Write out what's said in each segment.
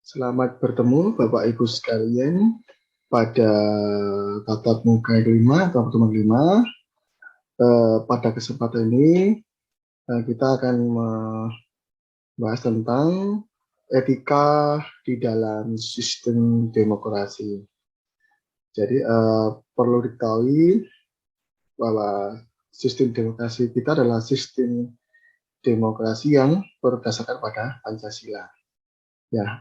Selamat bertemu Bapak Ibu sekalian pada tatap muka kelima atau pertemuan kelima. Pada kesempatan ini kita akan membahas tentang etika di dalam sistem demokrasi. Jadi perlu diketahui bahwa sistem demokrasi kita adalah sistem demokrasi yang berdasarkan pada Pancasila. Ya,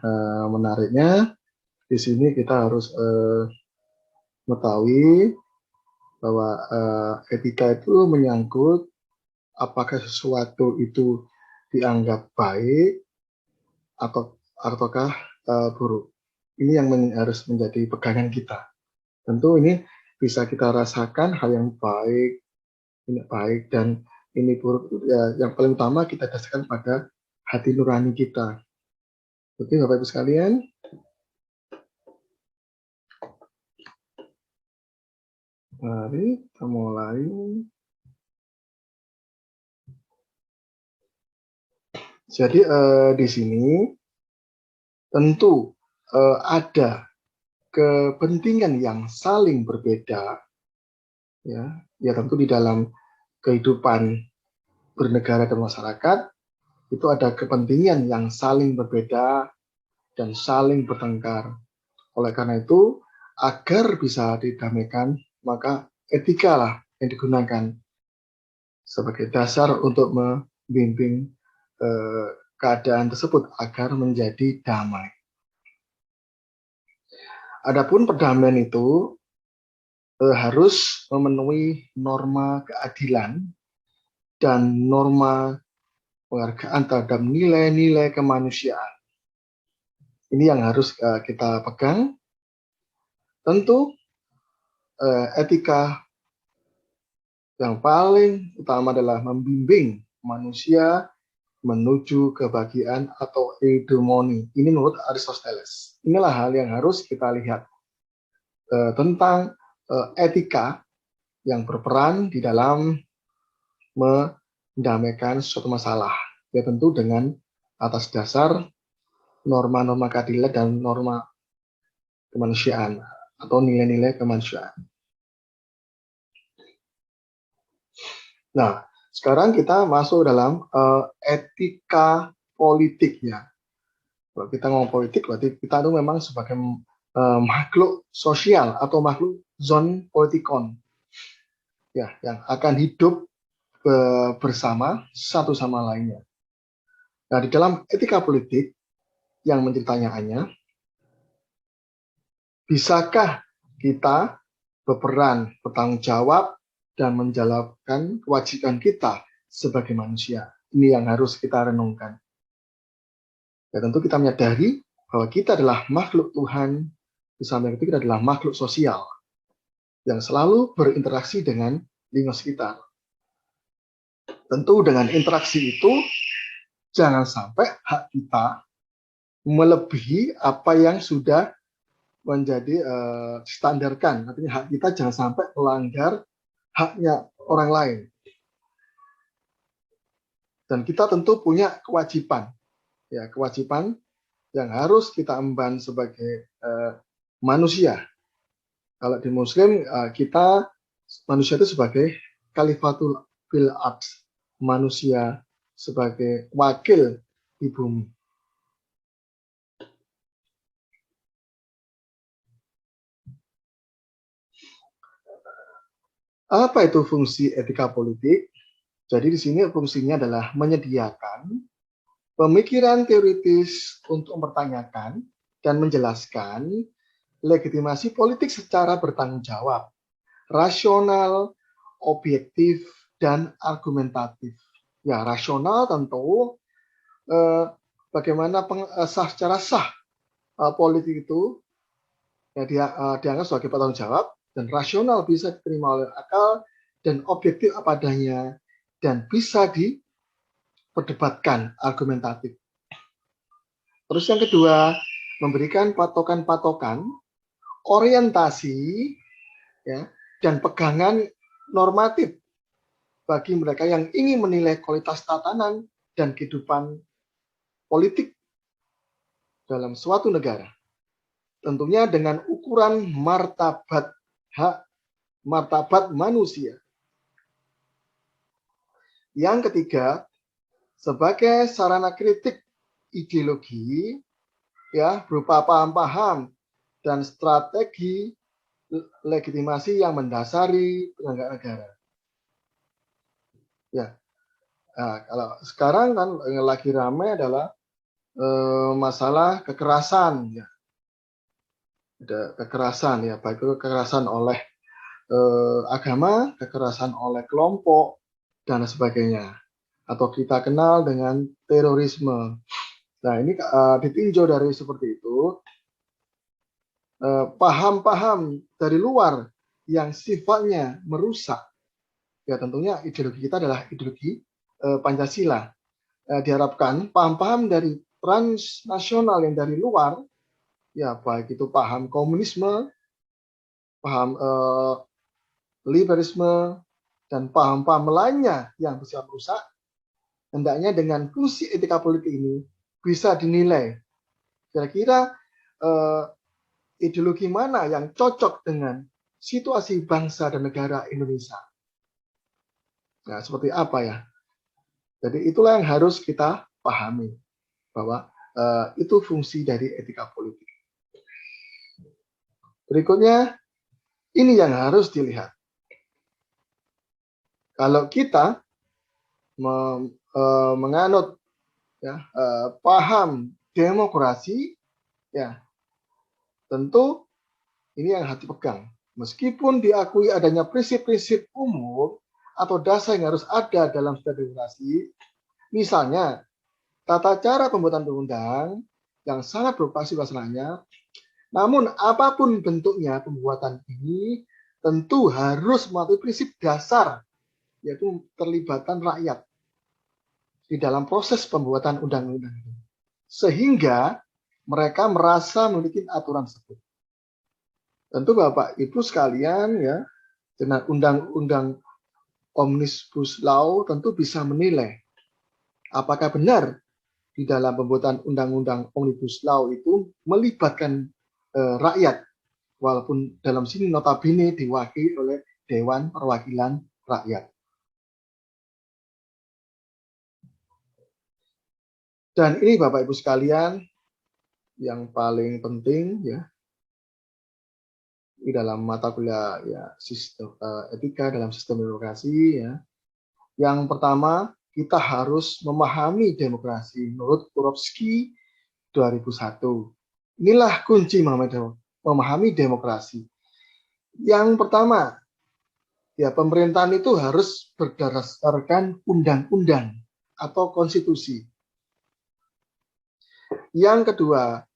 menariknya di sini kita harus mengetahui bahwa etika itu menyangkut apakah sesuatu itu dianggap baik ataukah buruk. Ini yang harus menjadi pegangan kita. Tentu ini bisa kita rasakan hal yang baik, ini baik dan ini buruk. Ya, yang paling utama kita dasarkan pada hati nurani kita. Oke, Bapak Ibu sekalian. Mari kita mulai. Jadi di sini tentu ada kepentingan yang saling berbeda, ya tentu di dalam kehidupan bernegara dan masyarakat itu ada kepentingan yang saling berbeda dan saling bertengkar. Oleh karena itu, agar bisa didamaikan, maka etika lah yang digunakan sebagai dasar untuk membimbing keadaan tersebut agar menjadi damai. Adapun perdamaian itu harus memenuhi norma keadilan dan norma penghargaan terhadap nilai-nilai kemanusiaan. Ini yang harus kita pegang. Tentu etika yang paling utama adalah membimbing manusia menuju kebahagiaan atau eudaimonia. Ini menurut Aristoteles. Inilah hal yang harus kita lihat tentang etika yang berperan di dalam mendamaikan suatu masalah. Ya tentu dengan atas dasar norma-norma keadilan dan norma kemanusiaan atau nilai-nilai kemanusiaan. Nah, sekarang kita masuk dalam etika politiknya. Kalau kita ngomong politik, berarti kita itu memang sebagai makhluk sosial atau makhluk zon politikon, ya, yang akan hidup bersama satu sama lainnya. Nah, di dalam etika politik yang menjadi pertanyaannya, bisakah kita berperan, bertanggung jawab, dan menjalankan kewajiban kita sebagai manusia? Ini yang harus kita renungkan. Ya, tentu kita menyadari bahwa kita adalah makhluk Tuhan, di samping itu kita adalah makhluk sosial yang selalu berinteraksi dengan lingkungan sekitar. Tentu dengan interaksi itu, jangan sampai hak kita melebihi apa yang sudah menjadi standarkan. Artinya hak kita jangan sampai melanggar haknya orang lain. Dan kita tentu punya kewajiban, ya kewajiban yang harus kita emban sebagai manusia. Kalau di Muslim kita manusia itu sebagai khalifatul fil ard, manusia sebagai wakil di bumi. Apa itu fungsi etika politik? Jadi di sini fungsinya adalah menyediakan pemikiran teoritis untuk mempertanyakan dan menjelaskan legitimasi politik secara bertanggung jawab, rasional, objektif, dan argumentatif. Ya, rasional tentu bagaimana secara sah politik itu ya, dianggap sebagai bertanggung jawab, dan rasional bisa diterima oleh akal, dan objektif apa adanya, dan bisa diperdebatkan argumentatif. Terus yang kedua, memberikan patokan-patokan, orientasi, ya, dan pegangan normatif bagi mereka yang ingin menilai kualitas tatanan dan kehidupan politik dalam suatu negara. Tentunya dengan ukuran martabat hak, martabat manusia. Yang ketiga, sebagai sarana kritik ideologi, ya, berupa paham-paham dan strategi legitimasi yang mendasari penyelenggara negara. Ya, nah, kalau sekarang kan yang lagi ramai adalah masalah kekerasan, ya. Ada kekerasan, ya, baik itu kekerasan oleh agama, kekerasan oleh kelompok dan sebagainya, atau kita kenal dengan terorisme. Nah, ini ditinjau dari seperti itu, paham-paham dari luar yang sifatnya merusak. Ya, tentunya ideologi kita adalah ideologi Pancasila. Diharapkan paham-paham dari transnasional yang dari luar, ya, baik itu paham komunisme, paham liberalisme, dan paham-paham lainnya yang bisa merusak, hendaknya dengan fungsi etika politik ini bisa dinilai kira-kira ideologi mana yang cocok dengan situasi bangsa dan negara Indonesia. Nah, seperti apa ya? Jadi itulah yang harus kita pahami, bahwa itu fungsi dari etika politik. Berikutnya, ini yang harus dilihat. Kalau kita menganut, ya, paham demokrasi, ya, tentu ini yang harus dipegang. Meskipun diakui adanya prinsip-prinsip umum atau dasar yang harus ada dalam setiap demokrasi, misalnya tata cara pembuatan undang-undang yang sangat bervariasi masalahnya, namun apapun bentuknya pembuatan ini tentu harus mematuhi prinsip dasar, yaitu terlibatan rakyat di dalam proses pembuatan undang-undang itu, sehingga mereka merasa memiliki aturan tersebut. Tentu Bapak Ibu sekalian, ya, dengan undang-undang Omnibus Law tentu bisa menilai apakah benar di dalam pembuatan undang-undang Omnibus Law itu melibatkan rakyat, walaupun dalam sini notabene diwakili oleh Dewan Perwakilan Rakyat. Dan ini Bapak Ibu sekalian yang paling penting, ya, di dalam mata kuliah, ya, sistem etika dalam sistem demokrasi, ya. Yang pertama, kita harus memahami demokrasi menurut Kurowski 2001. Inilah kunci memahami demokrasi. Yang pertama, ya, pemerintahan itu harus berdasarkan undang-undang atau konstitusi. Yang kedua,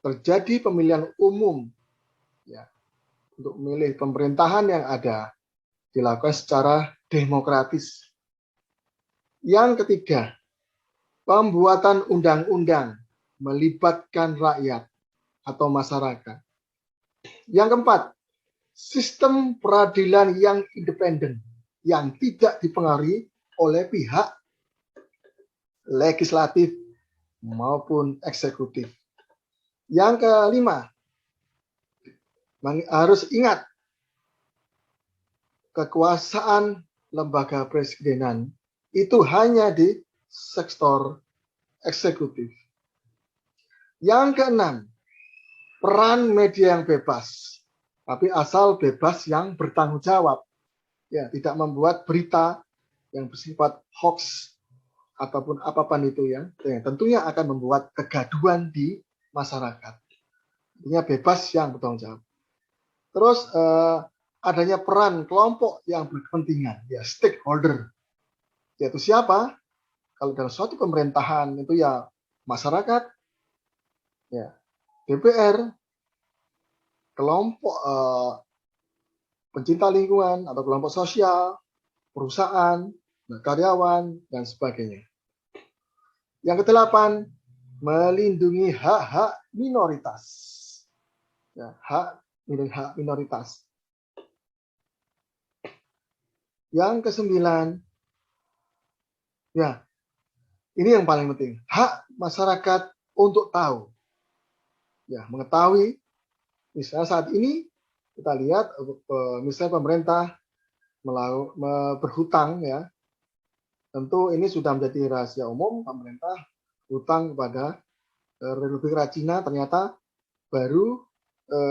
terjadi pemilihan umum, ya, untuk memilih pemerintahan yang ada dilakukan secara demokratis. Yang ketiga, pembuatan undang-undang melibatkan rakyat atau masyarakat. Yang keempat, sistem peradilan yang independen yang tidak dipengaruhi oleh pihak legislatif maupun eksekutif. Yang kelima, harus ingat kekuasaan lembaga presidenan itu hanya di sektor eksekutif. Yang keenam, peran media yang bebas, tapi asal bebas yang bertanggung jawab, ya, tidak membuat berita yang bersifat hoax ataupun apapun itu, ya, tentunya akan membuat kegaduhan di masyarakat. Artinya bebas yang bertanggung jawab. Terus adanya peran kelompok yang berkepentingan, ya, stakeholder, yaitu siapa? Kalau dalam suatu pemerintahan itu, ya, masyarakat, ya, DPR, kelompok pencinta lingkungan atau kelompok sosial, perusahaan, karyawan, dan sebagainya. Yang kedelapan, melindungi hak-hak minoritas. Ya, hak minoritas. Yang kesembilan, ya, ini yang paling penting, hak masyarakat untuk tahu ya mengetahui. Misalnya saat ini kita lihat misalnya pemerintah berhutang, ya tentu ini sudah menjadi rahasia umum. Pemerintah hutang kepada Republik Cina ternyata baru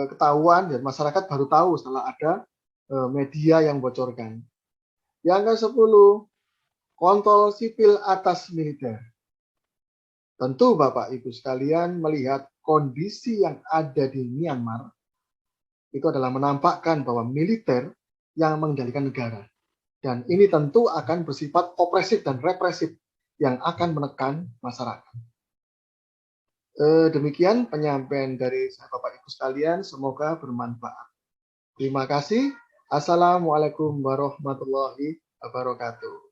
ketahuan dan masyarakat baru tahu setelah ada media yang bocorkan. Yang ke-10, kontrol sipil atas militer. Tentu Bapak Ibu sekalian melihat kondisi yang ada di Myanmar itu adalah menampakkan bahwa militer yang mengendalikan negara. Dan ini tentu akan bersifat opresif dan represif yang akan menekan masyarakat. Demikian penyampaian dari saya Bapak Ibu sekalian, semoga bermanfaat. Terima kasih. Assalamualaikum warahmatullahi wabarakatuh.